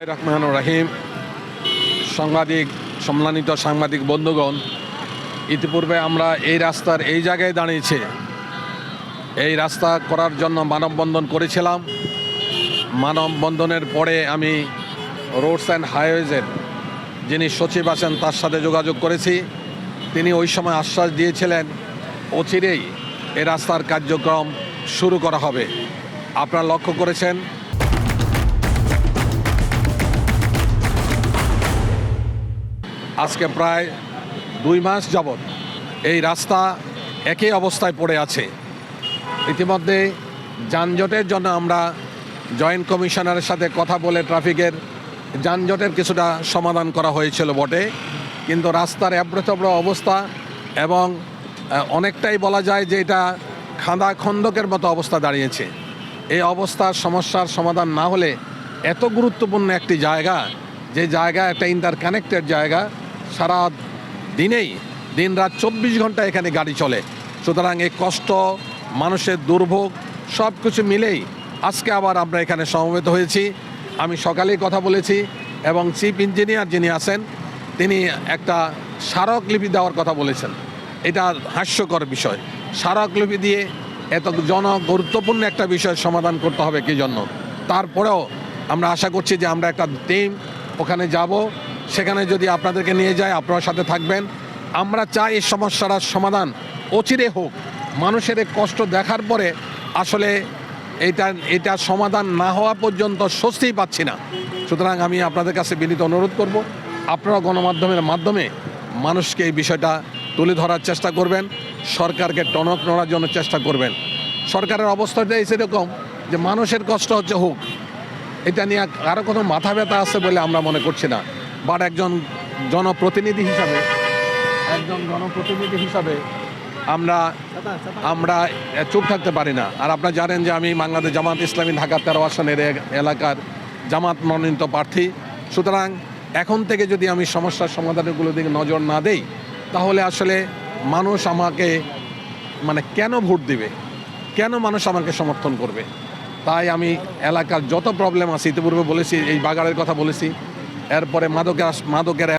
রহমানুর রহিম। সম্মানিত সাংবাদিক বন্ধুগণ, ইতিপূর্বে আমরা এই রাস্তার এই জায়গায় দাঁড়িয়েছি। এই রাস্তা করার জন্য মানববন্ধন করেছিলাম। মানববন্ধনের পরে আমি রোডস অ্যান্ড হাইওয়েজের যিনি সচিব আছেন তার সাথে যোগাযোগ করেছি। তিনি ওই সময় আশ্বাস দিয়েছিলেন অচিরেই এই রাস্তার কার্যক্রম শুরু করা হবে। আপনারা লক্ষ্য করেছেন আজকে প্রায় 2 মাস যাবৎ এই রাস্তা একই অবস্থায় পড়ে আছে। ইতিমধ্যে যানজটের জন্য আমরা জয়েন্ট কমিশনারের সাথে কথা বলে ট্রাফিকের যানজটের কিছুটা সমাধান করা হয়েছিল বটে, কিন্তু রাস্তার এবড়োথেবড়ো অবস্থা এবং অনেকটাই বলা যায় যে এটা খাদা খন্দকের মতো অবস্থা দাঁড়িয়েছে। এই অবস্থার সমস্যার সমাধান না হলে এত গুরুত্বপূর্ণ একটি জায়গা, যে জায়গা একটা ইন্টারকানেক্টেড জায়গা, সারা দিনেই দিনরাত 24 ঘন্টা এখানে গাড়ি চলে। সুতরাং এই কষ্ট, মানুষের দুর্ভোগ সব কিছু মিলেই আজকে আবার আমরা এখানে সমবেত হয়েছি। আমি সকালেই কথা বলেছি এবং চিফ ইঞ্জিনিয়ার যিনি আছেন তিনি একটা স্মারকলিপি দেওয়ার কথা বলেছেন। এটা হাস্যকর বিষয়। স্মারকলিপি দিয়ে এত গুরুত্বপূর্ণ একটা বিষয়ের সমাধান করতে হবে কী জন্য? তারপরেও আমরা আশা করছি যে আমরা একটা টিম ওখানে যাব, সেখানে যদি আপনাদেরকে নিয়ে যায় আপনার সাথে থাকবেন। আমরা চাই এই সমস্যাটার সমাধান অচিরে হোক। মানুষের এই কষ্ট দেখার পরে আসলে এটা সমাধান না হওয়া পর্যন্ত স্বস্তিই পাচ্ছি না। সুতরাং আমি আপনাদের কাছে বিনীত অনুরোধ করব, আপনারা গণমাধ্যমের মাধ্যমে মানুষকে এই বিষয়টা তুলে ধরার চেষ্টা করবেন, সরকারকে টনক নড়ার জন্য চেষ্টা করবেন। সরকারের অবস্থাটাই সেরকম যে মানুষের কষ্ট হচ্ছে হোক, এটা নিয়ে কারো কোনো মাথা ব্যথা আছে বলে আমরা মনে করছি না। বাট একজন জনপ্রতিনিধি হিসাবে আমরা চুপ থাকতে পারি না। আর আপনারা জানেন যে আমি বাংলাদেশ জামাত ইসলামী ঢাকা 13 আসনের এলাকার জামাত মনোনীত প্রার্থী। সুতরাং এখন থেকে যদি আমি সমস্যার সমাধানগুলোর দিকে নজর না দেই, তাহলে আসলে মানুষ আমাকে কেন ভোট দিবে, কেন মানুষ আমাকে সমর্থন করবে? তাই আমি এলাকার যত প্রবলেম আছে, ইতিপূর্বে বলেছি, এই বাগানের কথা বলেছি, এরপরে মাদকের